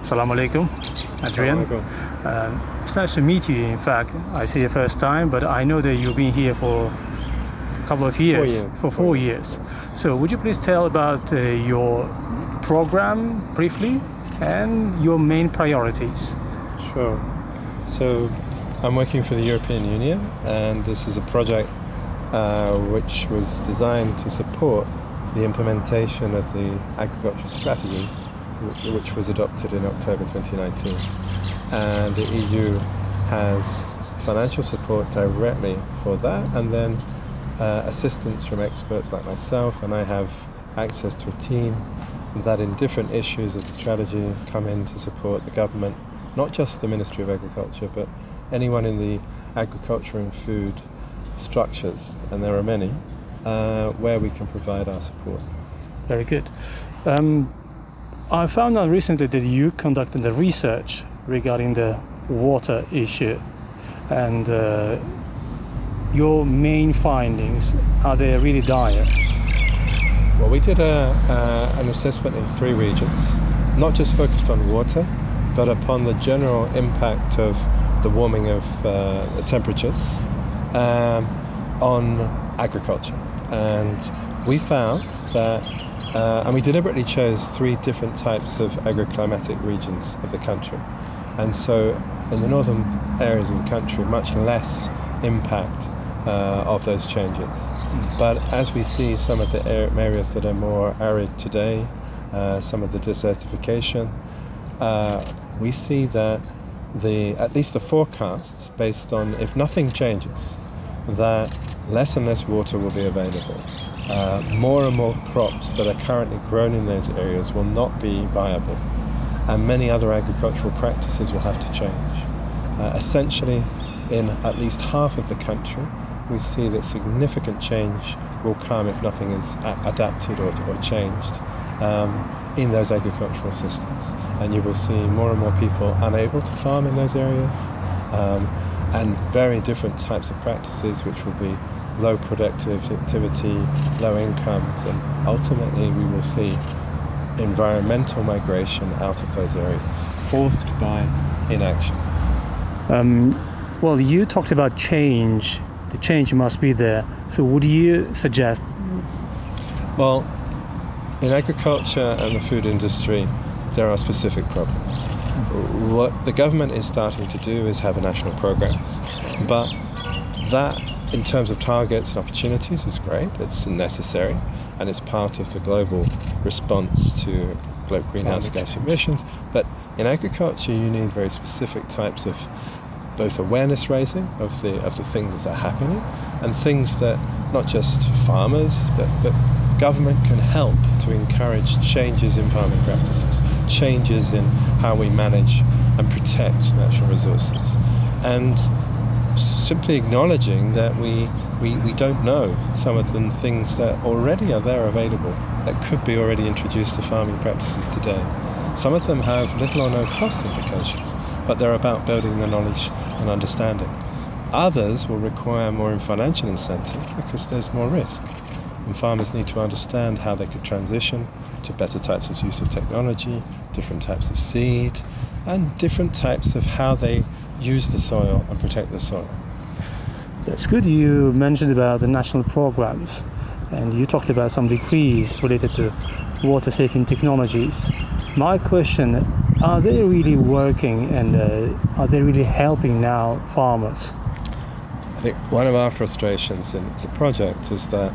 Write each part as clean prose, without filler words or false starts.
Assalamu alaikum, Adrian. It's nice to meet you. In fact, I see you first time, but I know that you've been here for a couple of years. 4 years. So would you please tell about your program briefly and your main priorities? Sure. So I'm working for the European Union, and this is a project which was designed to support the implementation of the agriculture strategy, which was adopted in October 2019. And the EU has financial support directly for that, and then assistance from experts like myself, and I have access to a team that in different issues of the strategy come in to support the government, not just the Ministry of Agriculture, but anyone in the agriculture and food structures, and there are many, where we can provide our support. Very good. I found out recently that you conducted the research regarding the water issue, and your main findings, are they really dire? Well, we did an assessment in 3 regions, not just focused on water, but upon the general impact of the warming of the temperatures on agriculture. And we found that, and we deliberately chose 3 different types of agroclimatic regions of the country. And so in the northern areas of the country, much less impact of those changes. But as we see some of the areas that are more arid today, some of the desertification, we see that at least the forecasts based on, if nothing changes, that less and less water will be available. More and more crops that are currently grown in those areas will not be viable, and many other agricultural practices will have to change. Essentially, in at least half of the country, we see that significant change will come if nothing is adapted or changed in those agricultural systems. And you will see more and more people unable to farm in those areas, and very different types of practices which will be low productivity, low incomes, and ultimately we will see environmental migration out of those areas, forced by inaction. Well, you talked about change. The change must be there. So would you suggest? Well, in agriculture and the food industry, there are specific problems. What the government is starting to do is have national programs, but that in terms of targets and opportunities is great, it's necessary, and it's part of the global response to global greenhouse gas emissions. But in agriculture, you need very specific types of both awareness raising of the things that are happening, and things that not just farmers but government can help to encourage changes in farming practices, changes in how we manage and protect natural resources, and simply acknowledging that we don't know some of the things that already are there available that could be already introduced to farming practices today. Some of them have little or no cost implications, but they're about building the knowledge and understanding. Others will require more financial incentive because there's more risk. And farmers need to understand how they could transition to better types of use of technology, different types of seed, and different types of how they use the soil and protect the soil. That's good. You mentioned about the national programs, and you talked about some decrees related to water saving technologies. My question, are they really working, and are they really helping now farmers? I think one of our frustrations as a project is that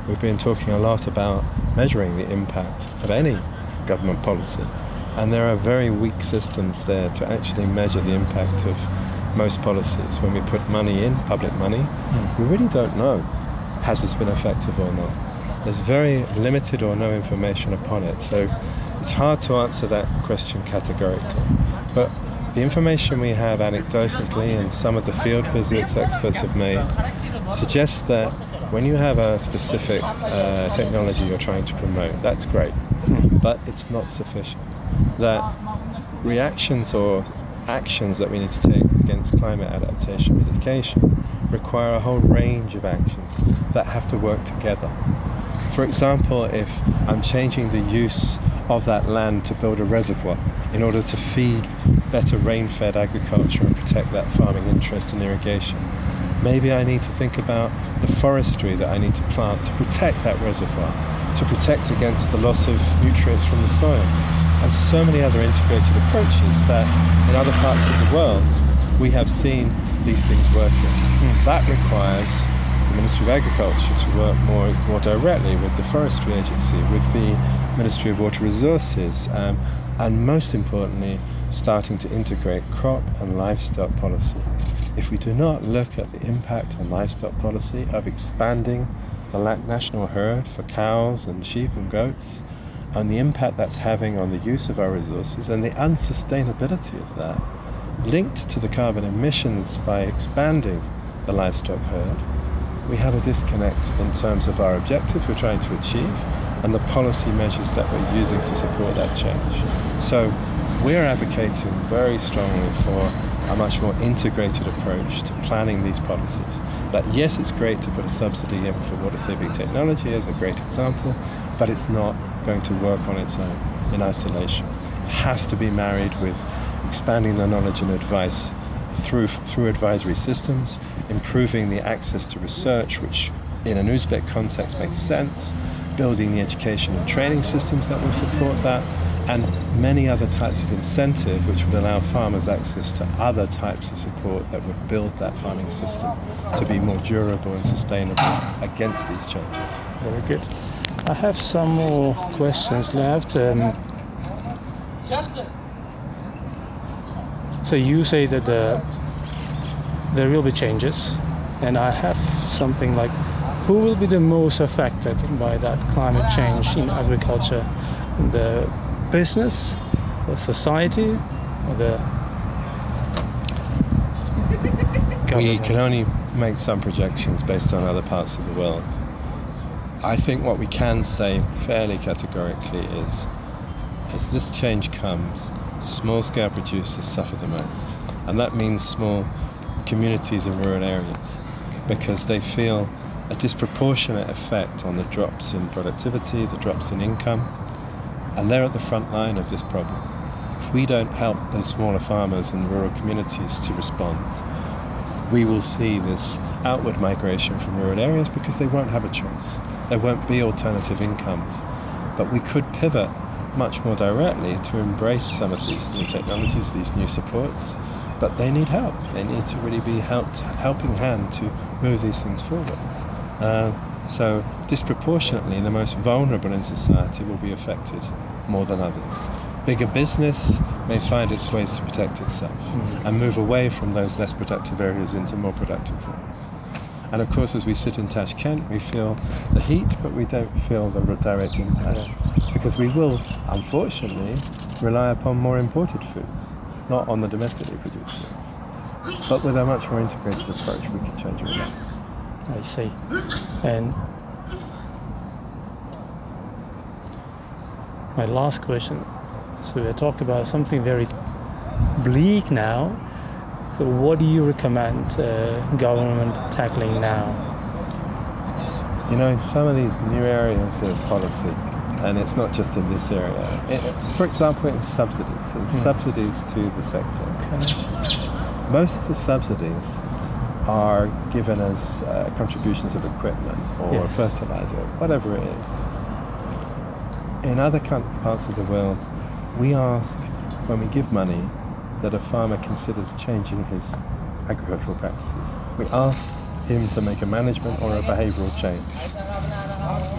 we've been talking a lot about measuring the impact of any government policy, and there are very weak systems there to actually measure the impact of most policies. When we put money in, public money, we really don't know, has this been effective or not? There's very limited or no information upon it, so it's hard to answer that question categorically. But the information we have anecdotally and some of the field visits experts have made suggests that when you have a specific technology you're trying to promote, that's great, but it's not sufficient. That reactions or actions that we need to take against climate adaptation mitigation require a whole range of actions that have to work together. For example, if I'm changing the use of that land to build a reservoir in order to feed better rain-fed agriculture and protect that farming interest and irrigation. Maybe I need to think about the forestry that I need to plant to protect that reservoir, to protect against the loss of nutrients from the soils, and so many other integrated approaches that in other parts of the world we have seen these things working. That requires the Ministry of Agriculture to work more directly with the Forestry Agency, with the Ministry of Water Resources, and most importantly, starting to integrate crop and livestock policy. If we do not look at the impact on livestock policy of expanding the national herd for cows and sheep and goats, and the impact that's having on the use of our resources and the unsustainability of that, linked to the carbon emissions by expanding the livestock herd, we have a disconnect in terms of our objectives we're trying to achieve and the policy measures that we're using to support that change. So we're advocating very strongly for a much more integrated approach to planning these policies. That yes, it's great to put a subsidy in for water-saving technology as a great example, but it's not going to work on its own in isolation. It has to be married with expanding the knowledge and advice through advisory systems, improving the access to research, which in an Uzbek context makes sense, building the education and training systems that will support that, and many other types of incentive which would allow farmers access to other types of support that would build that farming system to be more durable and sustainable against these changes. Very good. I have some more questions left. So you say that there will be changes, and I have something like, who will be the most affected by that climate change in agriculture? The business, the society, or the government? We can only make some projections based on other parts of the world. I think what we can say fairly categorically is, as this change comes, small-scale producers suffer the most. And that means small communities in rural areas, because they feel a disproportionate effect on the drops in productivity, the drops in income, and they're at the front line of this problem. If we don't help the smaller farmers and rural communities to respond, we will see this outward migration from rural areas because they won't have a choice. There won't be alternative incomes. But we could pivot much more directly to embrace some of these new technologies, these new supports, but they need help. They need to really be helping hand to move these things forward. So disproportionately, the most vulnerable in society will be affected more than others. Bigger business may find its ways to protect itself and move away from those less productive areas into more productive ones. And of course, as we sit in Tashkent, we feel the heat, but we don't feel the direct impact, because we will, unfortunately, rely upon more imported foods, not on the domestically produced foods. But with a much more integrated approach, we can change all that. I see. And my last question. So we talk about something very bleak now. So what do you recommend government tackling now? You know, in some of these new areas of policy, and it's not just in this area, for example, in subsidies, subsidies to the sector. Okay. Most of the subsidies are given as contributions of equipment or fertilizer, whatever it is. In other parts of the world, we ask, when we give money, that a farmer considers changing his agricultural practices. We ask him to make a management or a behavioural change.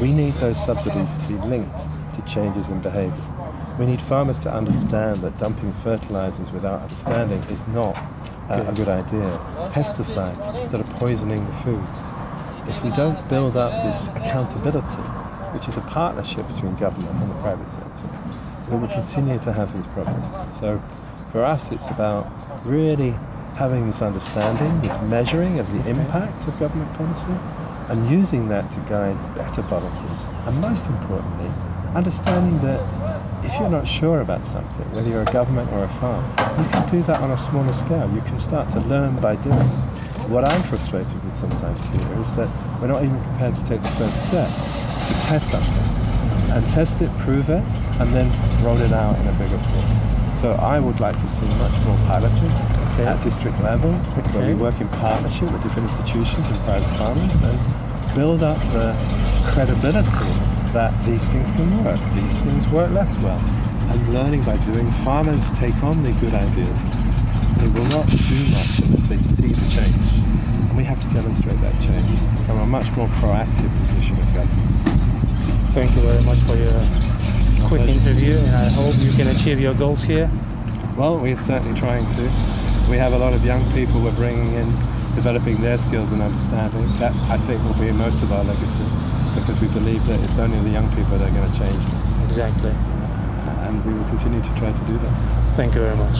We need those subsidies to be linked to changes in behaviour. We need farmers to understand that dumping fertilizers without understanding is not a good idea. Pesticides that are poisoning the foods. If we don't build up this accountability, which is a partnership between government and the private sector, we will continue to have these problems. So for us, it's about really having this understanding, this measuring of the impact of government policy, and using that to guide better policies. And most importantly, understanding that if you're not sure about something, whether you're a government or a farm, you can do that on a smaller scale. You can start to learn by doing. What I'm frustrated with sometimes here is that we're not even prepared to take the first step to test something. and test it, prove it, and then roll it out in a bigger form. So I would like to see much more piloting at district level, where we work in partnership with different institutions and private farmers and build up the credibility that these things can work. These things work less well. And learning by doing, farmers take on the good ideas. They will not do much unless they see the change. And we have to demonstrate that change from a much more proactive position of government. Thank you very much for your quick interview, and I hope you can achieve your goals here. Well, we're certainly trying to. We have a lot of young people we're bringing in, developing their skills and understanding. That, I think, will be most of our legacy, because we believe that it's only the young people that are going to change this. Exactly. And we will continue to try to do that. Thank you very much.